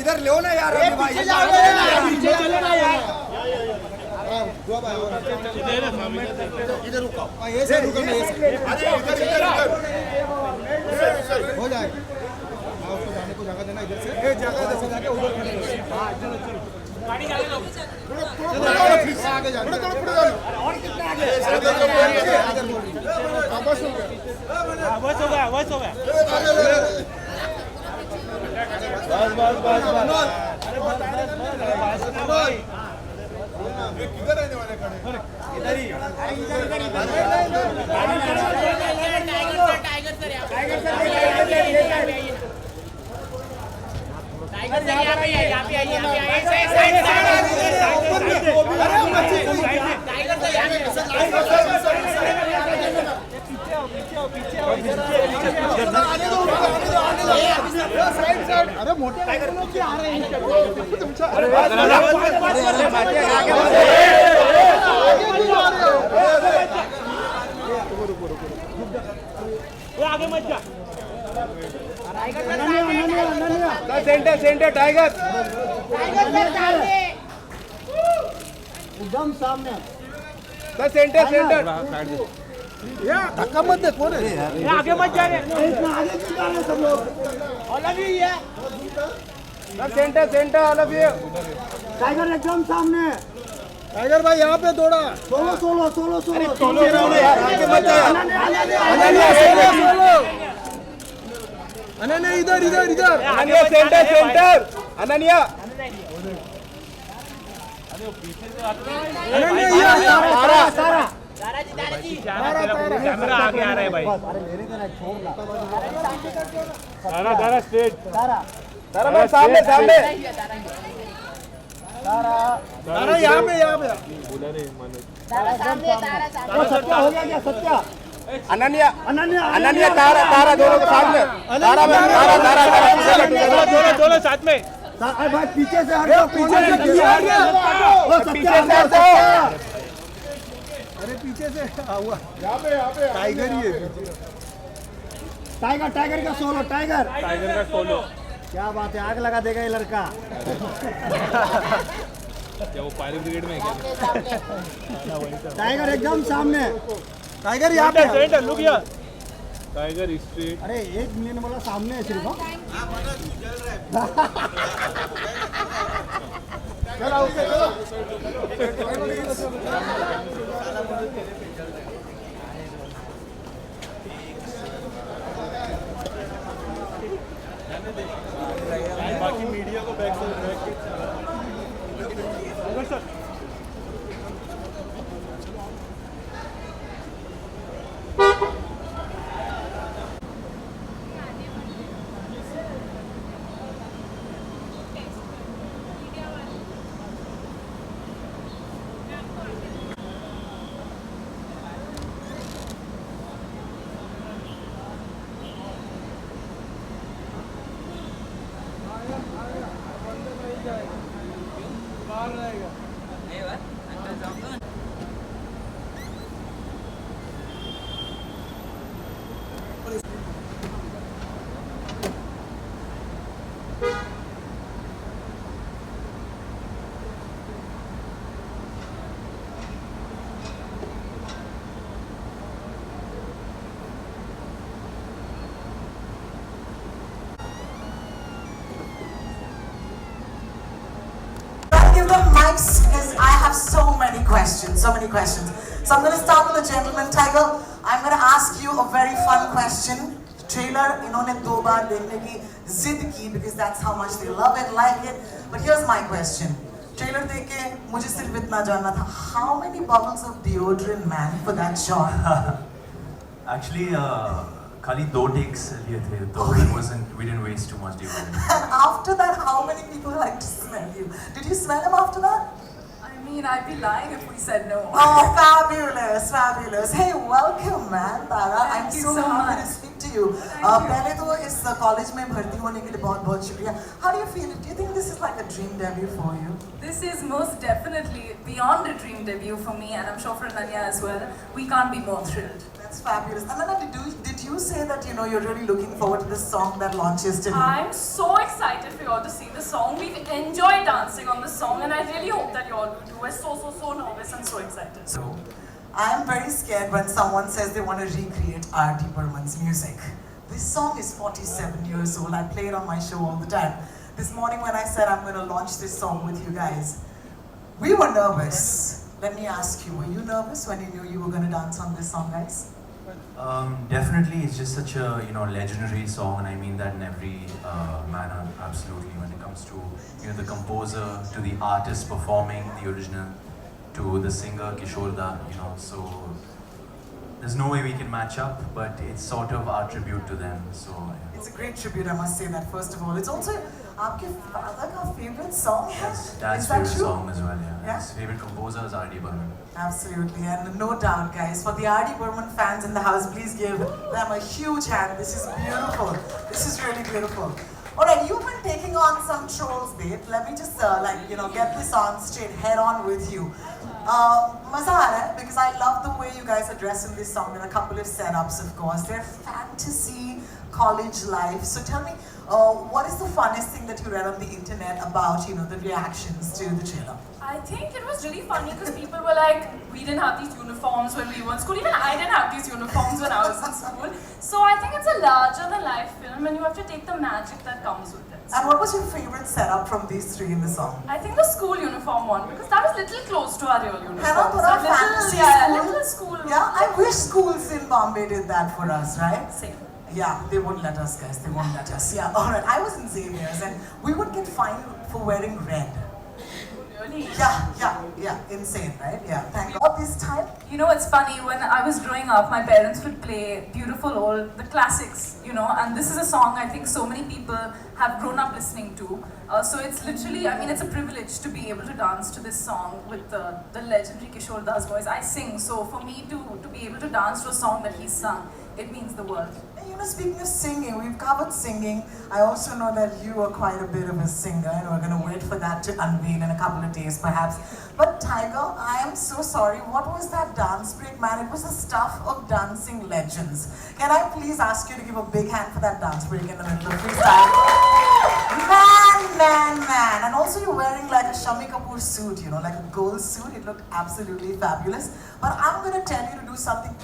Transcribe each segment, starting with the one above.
इधर लो ना यार, अभी भाई पीछे चलो ना यार। इधर रुको, ये से रुको ना, ये से हो जाए। उसको जाने को जगह देना, इधर से जगह दे जाके उधर खड़े हो। हां चलो चलो, गाड़ी आगे लो, थोड़ा फिर से आगे जाओ, थोड़ा और कितना आगे, बस हो गया, बस हो गया, बस हो गया, बस अरे बस भाई, किधर रहने वाले खड़े, इधर ही, अरे मोटे आ रहे हैं आगे मत जा। सेंटर सेंटर टाइगर एकदम सामने, सेंटर सेंटर धक्का मत दे, कौन है आगे मत जा रहे, आगे क्यों जा रहे सब लोग, ऑल ऑफ यू है centre centre, all of you, tiger एकदम सामने, टाइगर भाई यहाँ पे दौड़ा, solo solo solo solo solo यार, आगे मत जा, अनन्या इधर इधर इधर, अनन्या सेंटर सेंटर, अनन्या अनन्या ये सारा सारा कैमरा आगे आ रहा है भाई, अरे मेरे को छोड़ ना, सारा सारा स्ट्रेट, सारा सारा भाई सामने सामने, सारा सारा यहाँ पे बोला रे मानो, सारा सामने, सारा सत्या हो गया क्या, सत्या अनन्या अनन्या अनन्या तारा तारा दोनों के साथ में, तारा तारा तारा दोनों दोनों साथ में, भाई पीछे से हट जाओ, पीछे से पीछे से हटो, अरे पीछे से हुआ, यहाँ पे टाइगर ही है, टाइगर टाइगर का सोलो, टाइगर टाइगर का सोलो, क्या बात है, आग लगा देगा ये लड़का, क्या वो फायर ब्रिगेड में है क्या, टाइगर एकदम सामने, टाइगर यहाँ पे centre, look here, tiger straight, अरे एक मिनट वाला सामने है सिर्फ, चलो ओके चलो, बाकी मीडिया को back side give them mics because I have so many questions. So I'm going to start with the gentleman, Tiger. I'm going to ask you a very fun question. Trailer, इन्होंने 2 बार देखने की जिद की because that's how much they love it, like it. But here's my question. Trailer देख के मुझे सिर्फ इतना जानना था. How many bottles of deodorant, man, for that shot? Actually, खाली 2 takes लिए थे, तो we didn't waste too much deodorant. And after that, how many people like to smell you? Did you smell him after that? I mean, I'd be lying if we said no. Oh, fabulous, fabulous. Hey, welcome, man, Tara. I'm Thank you so so happy much. to speak to you. Thank you. पहले तो इस college में भर्ती होने के लिए बहुत शुक्रिया. How do you feel? Do you think this is like a dream debut for you? This is most definitely beyond a dream debut for me, and I'm sure for Ananya as well. We can't be more thrilled. That's That's fabulous. Ananya, did you say that you're really looking forward to this song that launches today? I'm so excited for you all to see the song. We've enjoyed dancing on the song, and I really hope that you all will too. We're so nervous and so excited. So, I am very scared when someone says they want to recreate R.D. Burman's music. This song is 47 years old. I play it on my show all the time. This morning when I said I'm going to launch this song with you guys, we were nervous. Let me ask you, were you nervous when you knew you were going to dance on this song, guys? Definitely, it's just such a legendary song, and I mean that in every manner. Absolutely, when it comes to the composer, to the artist performing the original, to the singer Kishore Da, so there's no way we can match up, but it's sort of our tribute to them. So yeah. It's a great tribute, I must say that first of all. It's also your father's favorite song. Yes, Dad's Is that favorite true? song as well. Yeah? His favorite composer is R.D. Burman. Absolutely, and no doubt, guys, for the R.D. Burman fans in the house, please give them a huge hand. This is beautiful. This is really beautiful. Alright, you've been taking on some trolls, babe. Let me just get this on straight, head on with you. Maza aa raha hai, because I love the way you guys are dressed in this song. There are a couple of setups, of course. They're fantasy, college life. So tell me, what is the funnest thing that you read on the internet about, the reactions to the trailer? I think it was really funny because people were like, we didn't have these uniforms when we were in school. Even I didn't have these uniforms when I was in school. So I think it's a larger-than-life film, and you have to take the magic that comes with it. And what was your favorite setup from these three in the song? I think the school uniform one, because that was little close to our real uniform. Hannah, for our fantasy little school. Yeah, I wish schools in Bombay did that for us, right? Same. Yeah, they won't let us, guys. They won't let us. Yeah, alright. I was in Xavier's and we would get fined for wearing red. Really? Yeah. Insane, right? Yeah. Thank God this time. It's funny, when I was growing up, my parents would play the classics, and this is a song I think so many people have grown up listening to. So it's literally, it's a privilege to be able to dance to this song with the legendary Kishore Da's voice. I sing, so for me to be able to dance to a song that he's sung, it means the world. Speaking of singing, we've covered singing. I also know that you are quite a bit of a singer, and we're going to wait for that to unveil in a couple of days, perhaps. But Tiger, I am so sorry. What was that dance break, man? It was the stuff of dancing legends. Can I please ask you to give a big hand for that dance break in the middle of freestyle? Man. And also you're wearing like a Shami Kapoor suit, like a gold suit. It looked absolutely fabulous. But I'm going to tell you to do something.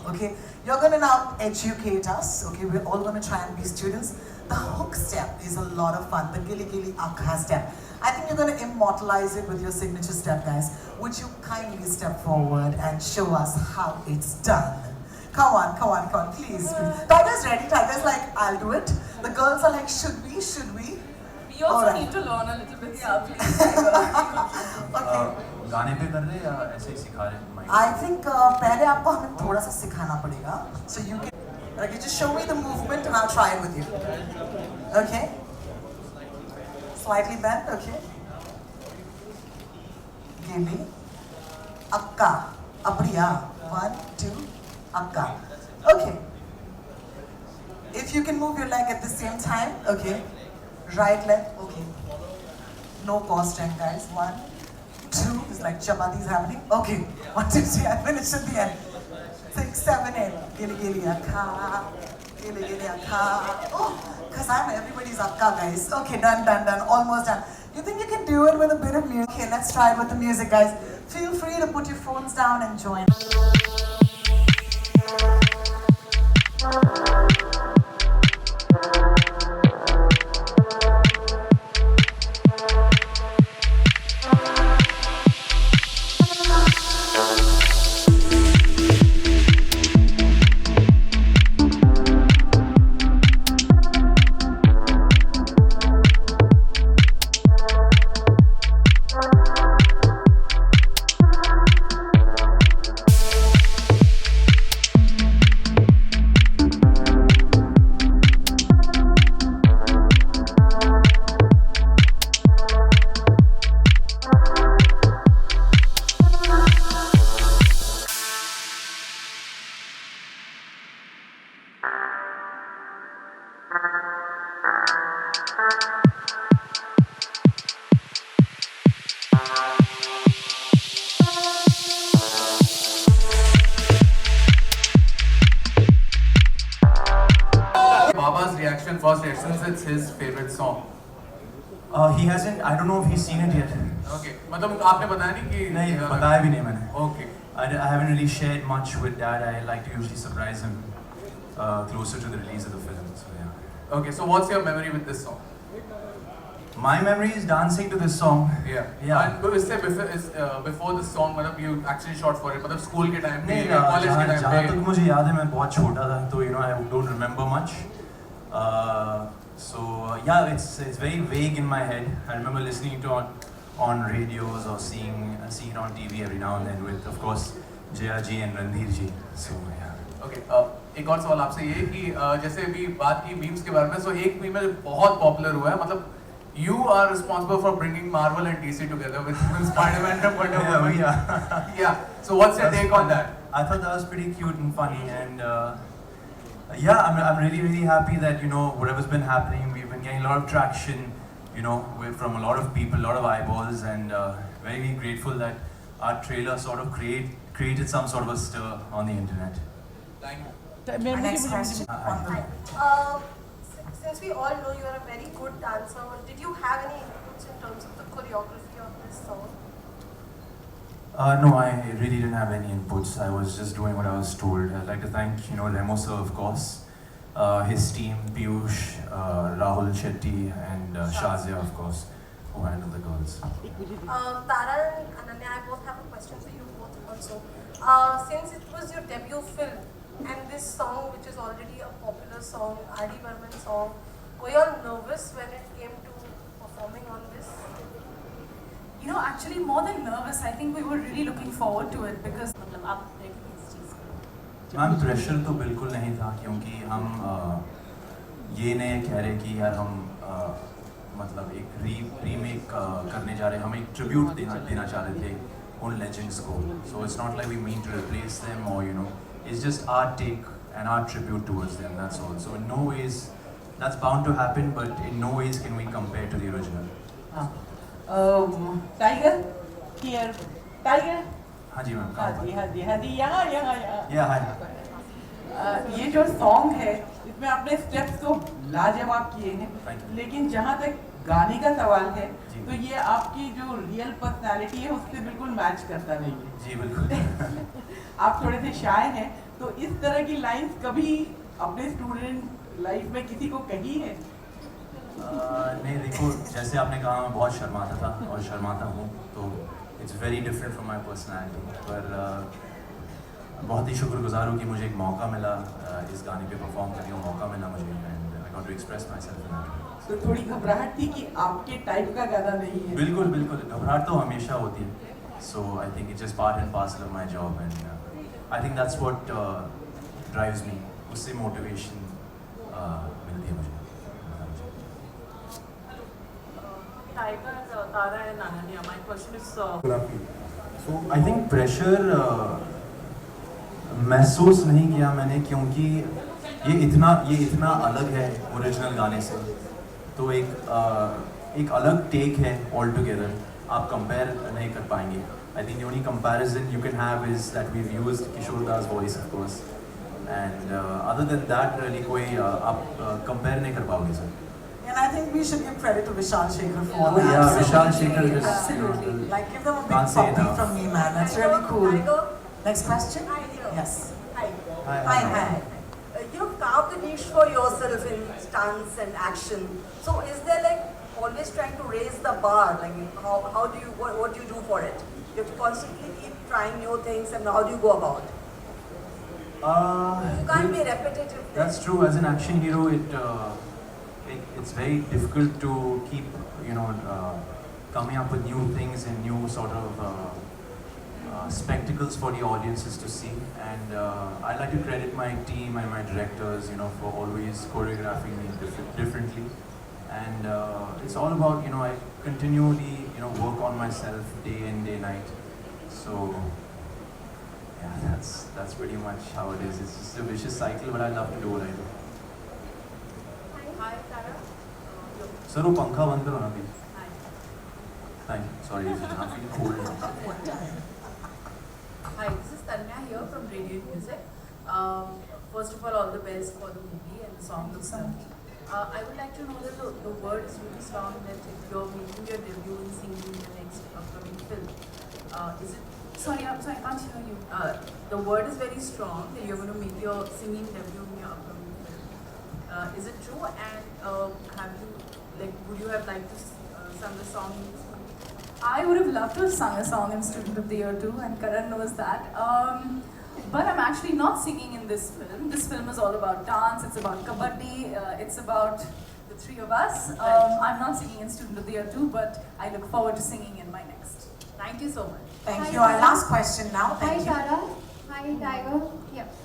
Okay? You're going to now educate us. Okay? We're all going to try and be students. The hook step is a lot of fun. The Gili Gili Akka step. I think you're going to immortalize it with your signature step, guys. Would you kindly step forward and show us how it's done? Come on, please. Tiger's ready. Tiger's like, I'll do it. The girls are like, should we? We also need to learn a little bit. Yeah, please, Tiger. Okay. गाने पे कर रहे हैं या ऐसे ही सिखा रहे हैं? I think पहले आपको हमें थोड़ा सा सिखाना पड़ेगा. So you can, okay, just show me the movement and I'll try it with you. Okay. Slightly bent. Okay. Gili. Akka. Apriya. 1, 2. Akka. Okay. If you can move your leg at the same time. Okay. Right leg. Okay. No pause time, guys. 1, 2. It's like chapati's happening. Okay. 1, 2, 3. I finished at the end. 6, 7, 8. Gili gili akka. Gili gili akka. Oh, because I'm everybody's akka, guys. Okay, done. Almost done. You think you can do it with a bit of music? Okay, let's try it with the music, guys. Feel free to put your phones down and join. He hasn't. I don't know if he's seen it yet. Okay. मतलब आपने बताया नहीं कि नहीं बताया भी नहीं मैंने. Okay. I haven't really shared much with Dad. I like to usually surprise him closer to the release of the film. So yeah. Okay. So what's your memory with this song? My memory is dancing to this song. Yeah. Yeah. And इससे before this song मतलब you actually shot for it मतलब school के time पे नहीं college के time जहाँ पे. तक मुझे याद है मैं बहुत छोटा था तो I don't remember much. So yeah, it's very vague in my head. I remember listening to on radios or seeing it on TV every now and then with of course Jaya ji and Randhir ji. So yeah. Okay. एक और सवाल आपसे ये कि जैसे अभी बात की मीम्स के बारे में, so एक मीम बहुत पॉपुलर हुआ है मतलब you are responsible for bringing Marvel and DC together with Spider-Man and Wonder Woman. Yeah. So what's your take on that? I thought that was pretty cute and funny, and yeah, I'm really happy that whatever's been happening, we've been getting a lot of traction, from a lot of people, a lot of eyeballs, and very grateful that our trailer sort of created some sort of a stir on the internet. Thank you. Our next question. Since we all know you are a very good dancer, did you have any inputs in terms of the choreography of this song? No, I really didn't have any inputs. I was just doing what I was told. I'd like to thank, Remo sir, of course, his team, Piyush, Rahul Shetty, and Shazia, of course, who handled the girls. Tara and Ananya, I both have a question for you both also. Since it was your debut film, and this song, which is already a popular song, R.D. Burman song, were you all nervous when it came to performing on this? Actually more than nervous, I think we were really looking forward to it because ma'am pressure तो बिल्कुल नहीं था क्योंकि हम ये नहीं कह रहे कि यार हम मतलब एक रीमेक करने जा रहे हैं, हम एक ट्रिब्यूट देना चाह रहे थे उन लेजेंड्स को. So it's not like we mean to replace them or it's just our take and our tribute towards them, that's all. So in no ways, that's bound to happen, but in no ways can we compare to the original. Tiger, here. Tiger. हाँ जी ma'am. यहाँ. Yeah, hi. ये जो song है इसमें आपने steps तो लाजवाब किए हैं, लेकिन जहाँ तक गाने का सवाल है तो ये आपकी जो रियल पर्सनालिटी है उससे बिल्कुल मैच करता नहीं है. जी बिल्कुल. आप थोड़े से शाय हैं, तो इस तरह की लाइंस कभी अपने स्टूडेंट लाइफ में किसी को कही है? नहीं देखो, जैसे आपने कहा मैं बहुत शर्माता था और शर्माता हूँ, तो it's very different from my personality. पर बहुत ही शुक्रगुजार हूँ कि मुझे एक मौका मिला इस गाने पे परफॉर्म करने का मौका मिला मुझे, and I got to express myself in that. तो थोड़ी घबराहट थी कि आपके टाइप का गाना नहीं है? बिल्कुल बिल्कुल, घबराहट तो हमेशा होती है. So I think it's just part and parcel of my job, and I think that's what drives me. उससे motivation मिलती है मुझे. Tiger, Tara and Ananya, my question is. So I think pressure महसूस नहीं किया मैंने क्योंकि ये इतना अलग है ओरिजिनल गाने से, तो एक अलग टेक है ऑल टुगेदर. आप कंपेयर नहीं कर पाएंगे. I think the only comparison you can have is that we've used Kishore Das voice, of course, and other than that really कोई आप compare नहीं कर पाओगे sir. And I think we should give credit to Vishal Shekhar for Oh that. yeah, Vishal Shekhar is Absolutely. Like give them a big Can't say puppy enough. from me, man. That's really cool. Tiger, Next question? hi here. Yes. Hi. Hi. You've carved a niche for yourself in stunts and action. So is there like always trying to raise the bar? Like how do you what do you do for it? You have to constantly keep trying new things, and how do you go about? You can't be repetitive. That's true. As an action hero, it's very difficult to keep coming up with new things and new sort of spectacles for the audiences to see. And I like to credit my team and my directors, for always choreographing me differently. And it's all about, I continually, work on myself day in, day night. So, yeah, that's pretty much how it is. It's just a vicious cycle, but I love to do what I do. Hi, Tara. Sir, वो पंखा बंद करो ना please. Thank you. Sorry, I'm feeling cold. Hi, this is Tanya here from Radiant Music. First of all the best for the movie, and the song looks lovely. I would like to know that the word is really strong that if you're making your debut in singing in the next upcoming film, is it? Sorry, I can't hear you. The word is very strong that you're going to make your singing debut in your upcoming film. Is it true? And have you, like, would you have liked to sing the song in this film? I would have loved to have sung a song in Student of the Year too, and Karan knows that. But I'm actually not singing in this film. This film is all about dance, it's about kabaddi, it's about the three of us. I'm not singing in Student of the Year too, but I look forward to singing in my next. Thank you so much. Thank Hi, you. Our Tara. last question now. Hi Thank you. Tara. Hi Tiger. Yep.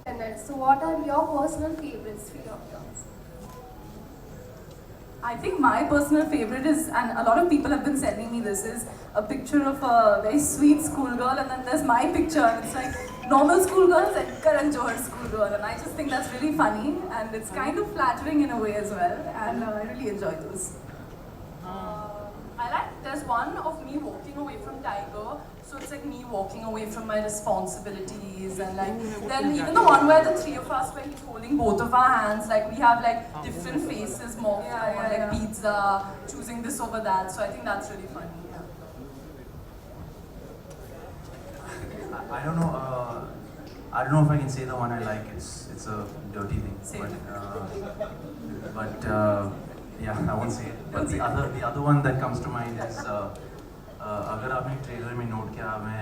And so what are your personal favorites, three of yours? I think my personal favorite is, and a lot of people have been sending me this, is a picture of a very sweet schoolgirl, and then there's my picture, and it's like normal schoolgirls and Karan Johar's schoolgirl, and I just think that's really funny, and it's kind of flattering in a way as well, and I really enjoy those. I like, there's one of me walking away from Tiger, so it's like me walking away from my responsibilities, and like, then even the one where the three of us, where he's holding both of our hands, like we have like different faces morphed on, like pizza, choosing this over that, so I think that's really funny. I don't know. I don't know if I can say the one I like. It's a dirty thing. Same. But yeah, I won't say it. But the other one that comes to mind is अगर आपने trailer में note किया मैं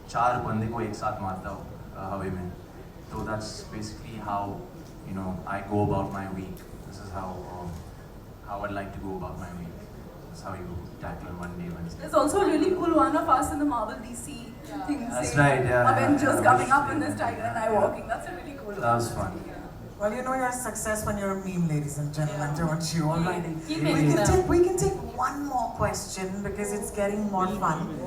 4 बंदे को एक साथ मारता हूँ हवा में. So that's basically how I go about my week. This is how I'd like to go about my week. That's how you tackle Monday, Wednesday. There's also a really cool one of us in the Marvel DC thing. That's saying right, yeah, Avengers yeah. coming up in this Tiger and I walking. That's a really cool one. That was fun. Well, you know you're a success when you're a meme, ladies and gentlemen, don't you? All right. Keep making them. We can take one more question because it's getting more fun.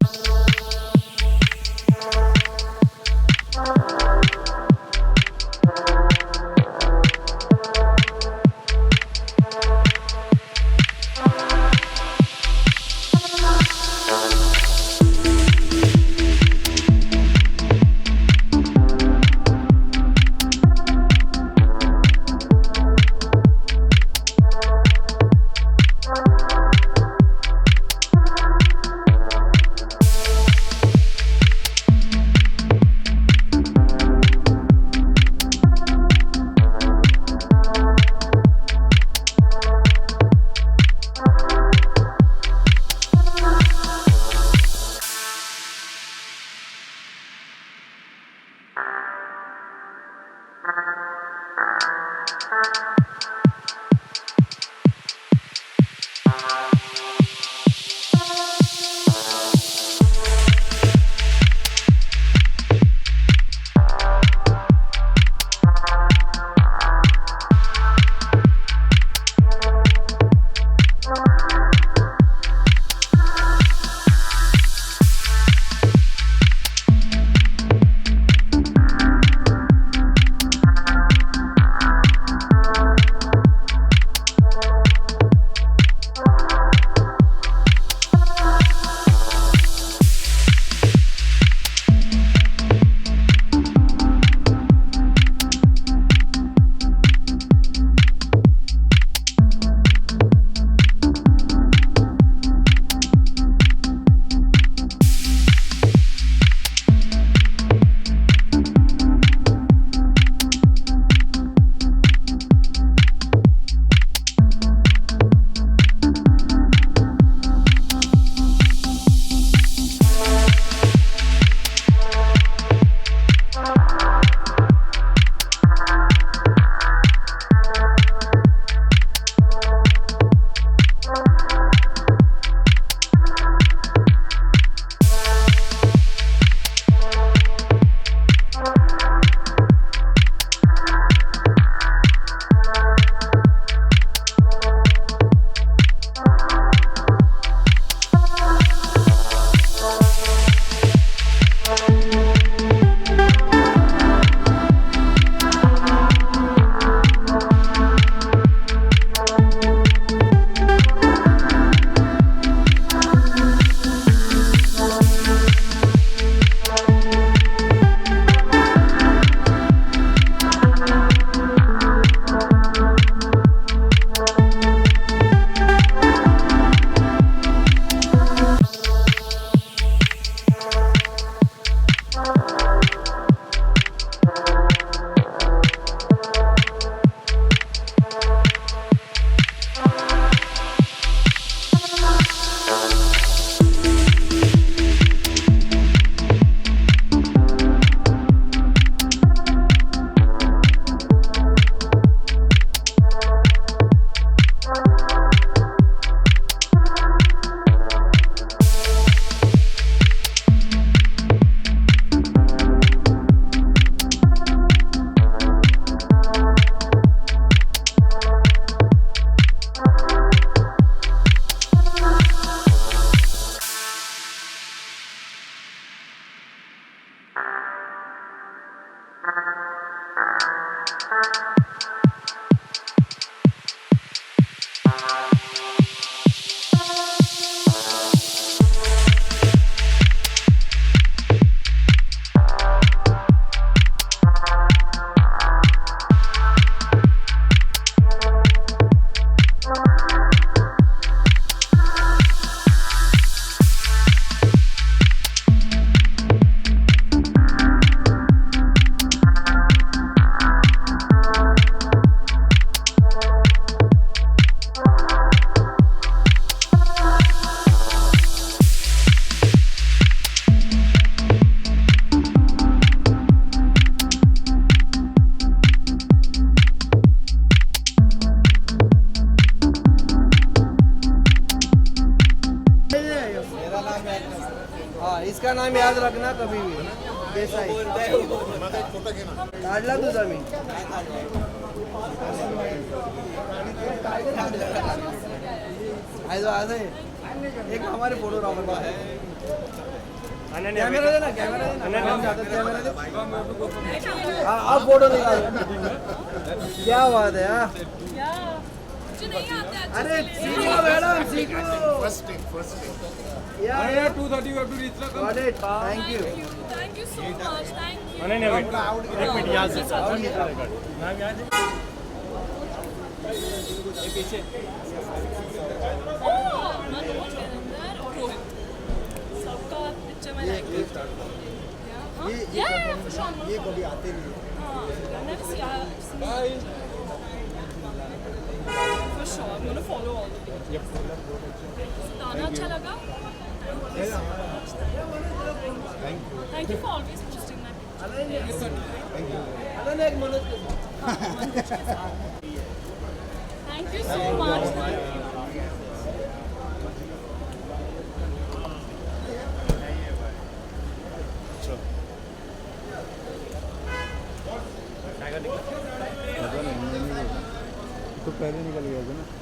इसका नाम याद रखना कभी भी देसाई काढला तुझा मी आज एक हमारे फोटोग्राफर कैमरा देना कैमरा दे अब फोटो निकालो क्या बात है हाँ अरे सीखो मैडम सीखो Yeah, 2:30 you have to reach the got it. Thank you. Thank you so much. Thank you. नहीं wait. एक मिनट यहाँ से नाम यहाँ से ये पीछे मनोज गंधर और रोहित सबका पिक्चर में ये कभी आते नहीं For sure, I'm gonna follow all the videos. गाना अच्छा लगा? Thank you for always hosting my picture. Thank you so much. तो पहले निकल गया था ना